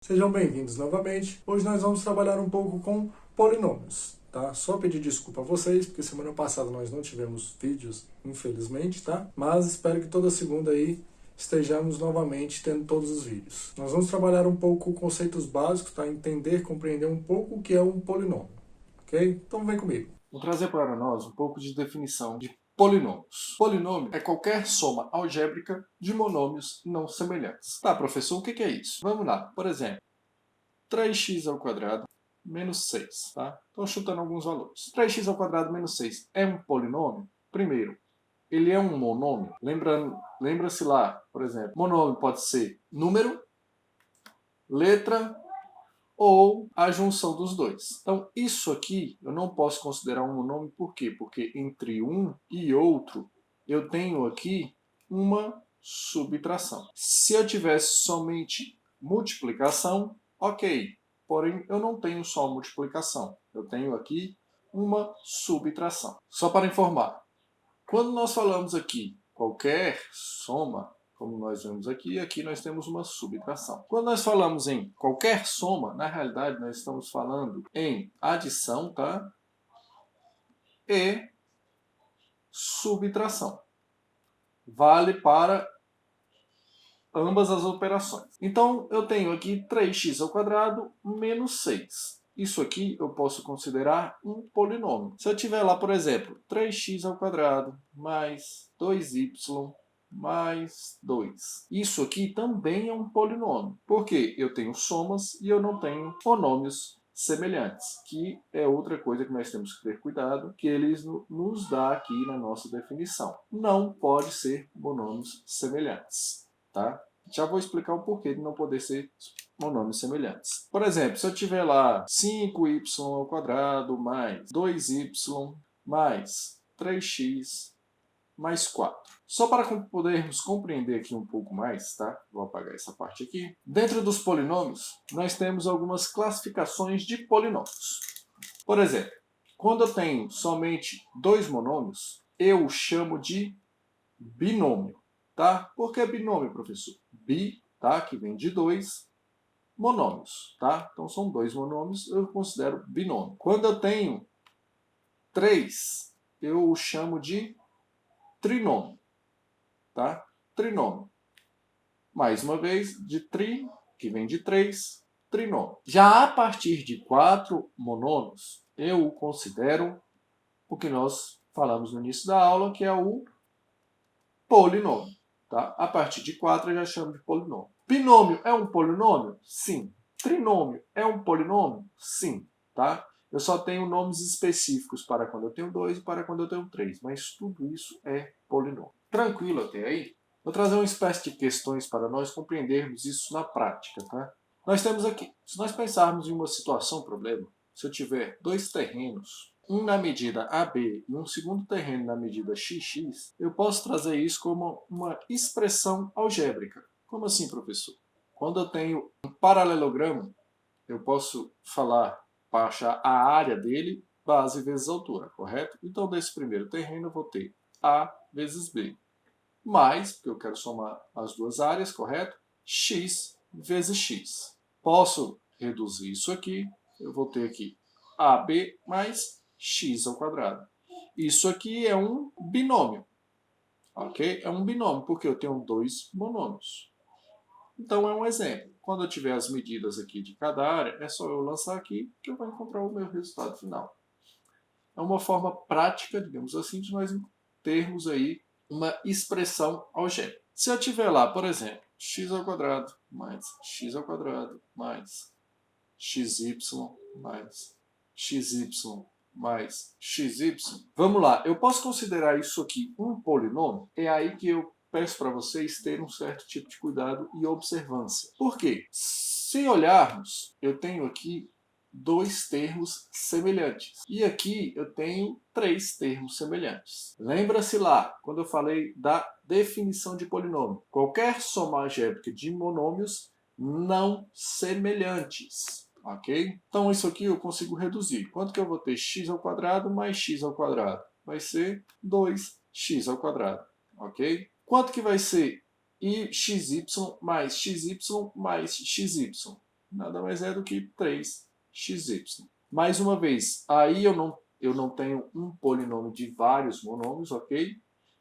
Sejam bem-vindos novamente. Hoje nós vamos trabalhar um pouco com polinômios, tá? Só pedir desculpa a vocês, porque semana passada nós não tivemos vídeos, infelizmente, tá? Mas espero que toda segunda aí estejamos novamente tendo todos os vídeos. Nós vamos trabalhar um pouco conceitos básicos, tá? Entender, compreender um pouco o que é um polinômio, ok? Então vem comigo. Vou trazer para nós um pouco de definição de polinômios. Polinômio é qualquer soma algébrica de monômios não semelhantes. Tá, professor, o que é isso? Vamos lá. Por exemplo, 3x² menos 6. Tá? Estou chutando alguns valores. 3x² menos 6 é um polinômio? Primeiro, ele é um monômio? Lembra-se lá, por exemplo, monômio pode ser número, letra ou a junção dos dois. Então, isso aqui eu não posso considerar um monômio, por quê? Porque entre um e outro eu tenho aqui uma subtração. Se eu tivesse somente multiplicação, ok. Porém, eu não tenho só multiplicação. Eu tenho aqui uma subtração. Só para informar, quando nós falamos aqui qualquer soma, como nós vemos aqui, aqui nós temos uma subtração. Quando nós falamos em qualquer soma, na realidade nós estamos falando em adição, tá? E subtração. Vale para ambas as operações. Então, eu tenho aqui 3x² menos 6. Isso aqui eu posso considerar um polinômio. Se eu tiver lá, por exemplo, 3x² mais 2y mais 2. Isso aqui também é um polinômio. Porque eu tenho somas e eu não tenho monômios semelhantes, que é outra coisa que nós temos que ter cuidado, que eles nos dá aqui na nossa definição. Não pode ser monômios semelhantes. Tá? Já vou explicar o porquê de não poder ser monômios semelhantes. Por exemplo, se eu tiver lá 5y² mais 2y mais 3x mais 4. Só para podermos compreender aqui um pouco mais, tá? Vou apagar essa parte aqui. Dentro dos polinômios, nós temos algumas classificações de polinômios. Por exemplo, quando eu tenho somente dois monômios, eu chamo de binômio. Tá? Por que binômio, professor? Bi, tá? Que vem de dois, monômios. Tá? Então são dois monômios, eu considero binômio. Quando eu tenho três, eu chamo de trinômio. Tá? Trinômio. Mais uma vez, de tri, que vem de três, trinômio. Já a partir de quatro monômios, eu considero o que nós falamos no início da aula, que é o polinômio. Tá? A partir de 4 eu já chamo de polinômio. Binômio é um polinômio? Sim. Trinômio é um polinômio? Sim. Tá? Eu só tenho nomes específicos para quando eu tenho 2 e para quando eu tenho 3, mas tudo isso é polinômio. Tranquilo até aí? Vou trazer uma espécie de questões para nós compreendermos isso na prática. Tá? Nós temos aqui, se nós pensarmos em uma situação, problema, se eu tiver dois terrenos, um na medida AB e um segundo terreno na medida XX, eu posso trazer isso como uma expressão algébrica. Como assim, professor? Quando eu tenho um paralelogramo, eu posso falar para achar a área dele, base vezes altura, correto? Então, desse primeiro terreno, eu vou ter A vezes B, mais, porque eu quero somar as duas áreas, correto? X vezes X. Posso reduzir isso aqui, eu vou ter aqui AB mais x². Isso aqui é um binômio, ok? É um binômio, porque eu tenho dois monômios. Então, é um exemplo. Quando eu tiver as medidas aqui de cada área, é só eu lançar aqui que eu vou encontrar o meu resultado final. É uma forma prática, digamos assim, de nós termos aí uma expressão algébrica. Se eu tiver lá, por exemplo, x² mais x² mais xy mais xy mais xy. Vamos lá, eu posso considerar isso aqui um polinômio? É aí que eu peço para vocês terem um certo tipo de cuidado e observância. Por quê? Se olharmos, eu tenho aqui dois termos semelhantes. E aqui eu tenho três termos semelhantes. Lembra-se lá, quando eu falei da definição de polinômio. Qualquer soma algébrica de monômios não semelhantes. Ok? Então, isso aqui eu consigo reduzir. Quanto que eu vou ter? X² mais x². Vai ser 2x². Ok? Quanto que vai ser xy mais xy mais xy? nada mais é do que 3xy. Mais uma vez, aí eu não tenho um polinômio de vários monômios, ok?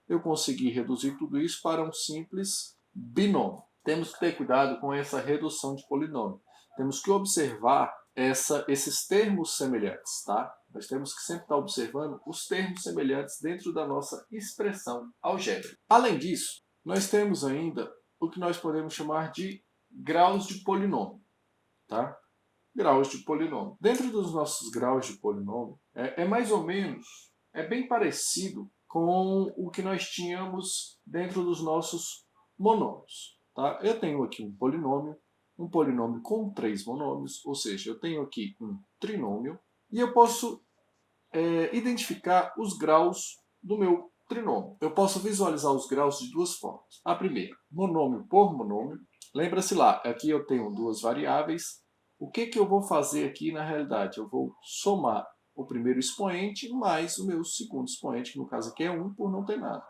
Eu consegui reduzir tudo isso para um simples binômio. Temos que ter cuidado com essa redução de polinômio. Temos que observar esses termos semelhantes, tá? Nós temos que sempre estar observando os termos semelhantes dentro da nossa expressão algébrica. Além disso, nós temos ainda o que nós podemos chamar de graus de polinômio, tá? Graus de polinômio. Dentro dos nossos graus de polinômio, é bem parecido com o que nós tínhamos dentro dos nossos monômios. Tá? Eu tenho aqui um polinômio com 3 monômios, ou seja, eu tenho aqui um trinômio, e eu posso identificar os graus do meu trinômio. Eu posso visualizar os graus de duas formas. A primeira, monômio por monômio. Lembra-se lá, aqui eu tenho duas variáveis. O que eu vou fazer aqui na realidade? Eu vou somar o primeiro expoente mais o meu segundo expoente, que no caso aqui é 1 por não ter nada.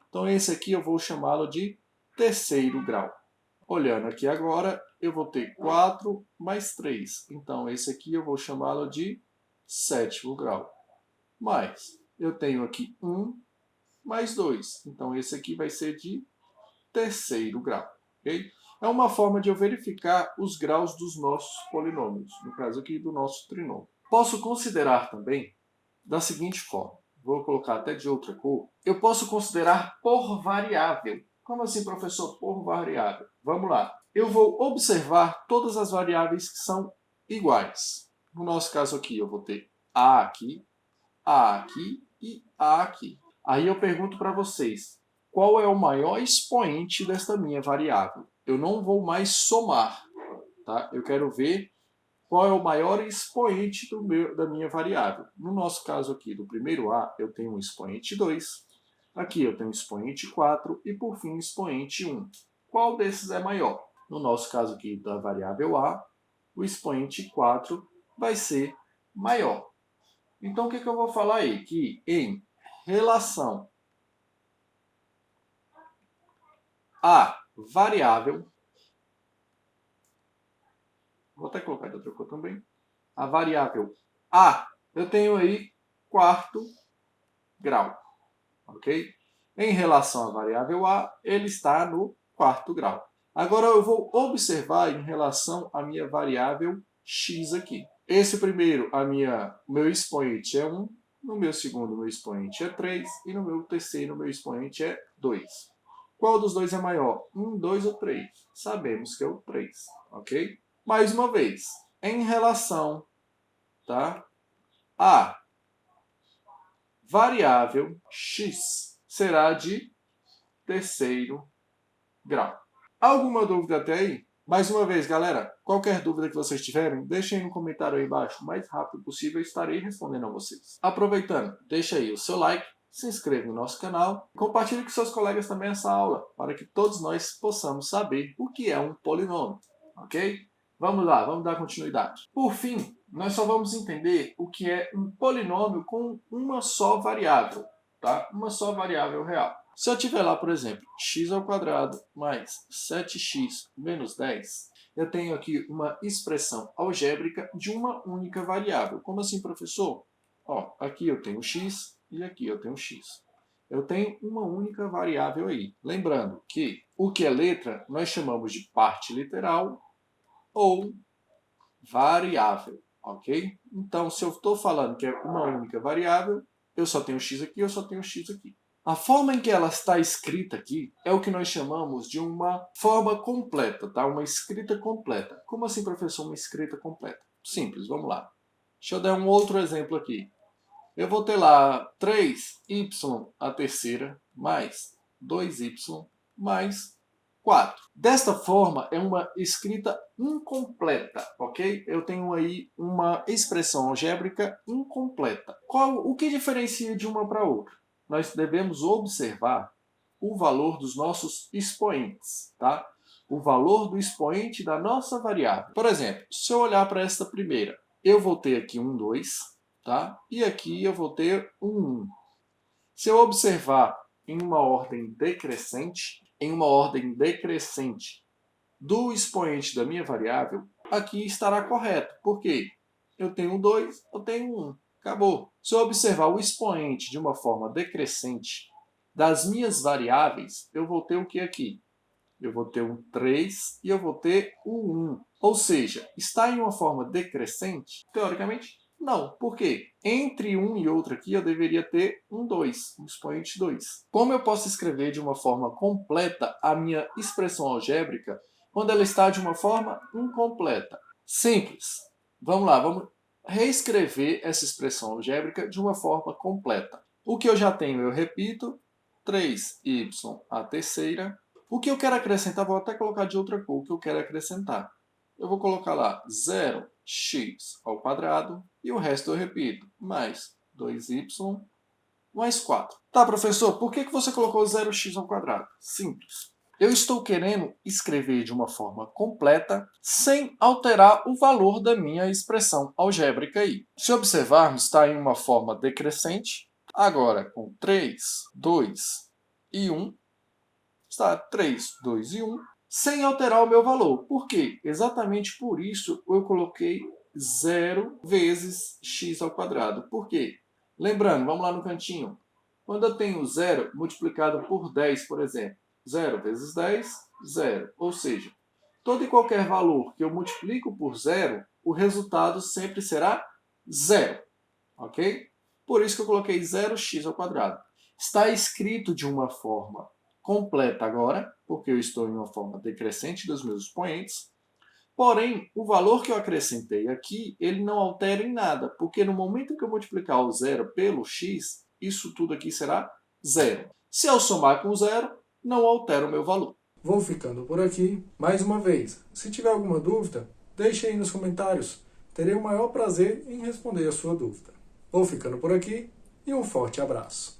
Então esse aqui eu vou chamá-lo de terceiro grau. Olhando aqui agora, eu vou ter 4 mais 3. Então esse aqui eu vou chamá-lo de sétimo grau. Mais, eu tenho aqui 1 mais 2. Então esse aqui vai ser de terceiro grau. Okay? É uma forma de eu verificar os graus dos nossos polinômios, no caso aqui do nosso trinômio. Posso considerar também da seguinte forma, vou colocar até de outra cor, eu posso considerar por variável. Como assim, professor, por variável? Vamos lá. Eu vou observar todas as variáveis que são iguais. No nosso caso aqui, eu vou ter A aqui e A aqui. Aí eu pergunto para vocês, qual é o maior expoente desta minha variável? Eu não vou mais somar, tá? Eu quero ver qual é o maior expoente da minha variável. No nosso caso aqui, do primeiro A, eu tenho um expoente 2, aqui eu tenho um expoente 4 e, por fim, um expoente 1. Qual desses é maior? No nosso caso aqui da variável A, o expoente 4 vai ser maior. Então, o que eu vou falar aí? Que em relação a variável, vou até colocar de outra cor também, a variável A, eu tenho aí quarto grau, ok? Em relação à variável A, ele está no quarto grau. Agora eu vou observar em relação à minha variável x aqui. Esse primeiro, meu expoente é 1, no meu segundo, meu expoente é 3, e no meu terceiro, meu expoente é 2. Qual dos dois é maior? 1, 2 ou 3? Sabemos que é o 3, ok? Mais uma vez, em relação, tá, a variável x será de terceiro grau. Alguma dúvida até aí? Mais uma vez, galera, qualquer dúvida que vocês tiverem, deixem aí no comentário aí embaixo. O mais rápido possível eu estarei respondendo a vocês. Aproveitando, deixa aí o seu like, se inscreva no nosso canal e compartilhe com seus colegas também essa aula, para que todos nós possamos saber o que é um polinômio, ok? Vamos lá, vamos dar continuidade. Por fim, nós só vamos entender o que é um polinômio com uma só variável, tá? Uma só variável real. Se eu tiver lá, por exemplo, x² mais 7x menos 10, eu tenho aqui uma expressão algébrica de uma única variável. Como assim, professor? Ó, aqui eu tenho x e aqui eu tenho x. Eu tenho uma única variável aí. Lembrando que o que é letra nós chamamos de parte literal ou variável, ok? Então, se eu estou falando que é uma única variável, eu só tenho x aqui, eu só tenho x aqui. A forma em que ela está escrita aqui é o que nós chamamos de uma forma completa, tá? Uma escrita completa. Como assim, professor, uma escrita completa? Simples, vamos lá. Deixa eu dar um outro exemplo aqui. Eu vou ter lá 3y à terceira mais 2y mais 4. Desta forma, é uma escrita incompleta, ok? Eu tenho aí uma expressão algébrica incompleta. O que diferencia de uma para outra? Nós devemos observar o valor dos nossos expoentes, tá? O valor do expoente da nossa variável. Por exemplo, se eu olhar para esta primeira, eu vou ter aqui 2, tá? E aqui eu vou ter 1. Se eu observar em uma ordem decrescente, do expoente da minha variável, aqui estará correto. Por quê? Eu tenho 2, eu tenho 1. Acabou. Se eu observar o expoente de uma forma decrescente das minhas variáveis, eu vou ter o que aqui? Eu vou ter um 3 e eu vou ter um 1. Ou seja, está em uma forma decrescente? Teoricamente, não. Por quê? Entre um e outro aqui, eu deveria ter um 2, um expoente 2. Como eu posso escrever de uma forma completa a minha expressão algébrica quando ela está de uma forma incompleta? Simples. Vamos lá, vamos reescrever essa expressão algébrica de uma forma completa. O que eu já tenho, eu repito, 3y à terceira. O que eu quero acrescentar, vou até colocar de outra cor, o que eu quero acrescentar. Eu vou colocar lá 0x ao quadrado e o resto eu repito, mais 2y mais 4. Tá, professor, por que você colocou 0x ao quadrado? Simples. Eu estou querendo escrever de uma forma completa sem alterar o valor da minha expressão algébrica aí. Se observarmos, está em uma forma decrescente. Agora, com 3, 2 e 1, está 3, 2 e 1, sem alterar o meu valor. Por quê? Exatamente por isso eu coloquei 0 vezes x ao quadrado. Por quê? Lembrando, vamos lá no cantinho. Quando eu tenho 0 multiplicado por 10, por exemplo, 0 vezes 10, 0. Ou seja, todo e qualquer valor que eu multiplico por 0, o resultado sempre será 0. Ok? Por isso que eu coloquei 0x ao quadrado. Está escrito de uma forma completa agora, porque eu estou em uma forma decrescente dos meus expoentes. Porém, o valor que eu acrescentei aqui, ele não altera em nada, porque no momento que eu multiplicar o 0 pelo x, isso tudo aqui será 0. Se eu somar com 0, não altera o meu valor. Vou ficando por aqui. Mais uma vez, se tiver alguma dúvida, deixe aí nos comentários. Terei o maior prazer em responder a sua dúvida. Vou ficando por aqui e um forte abraço.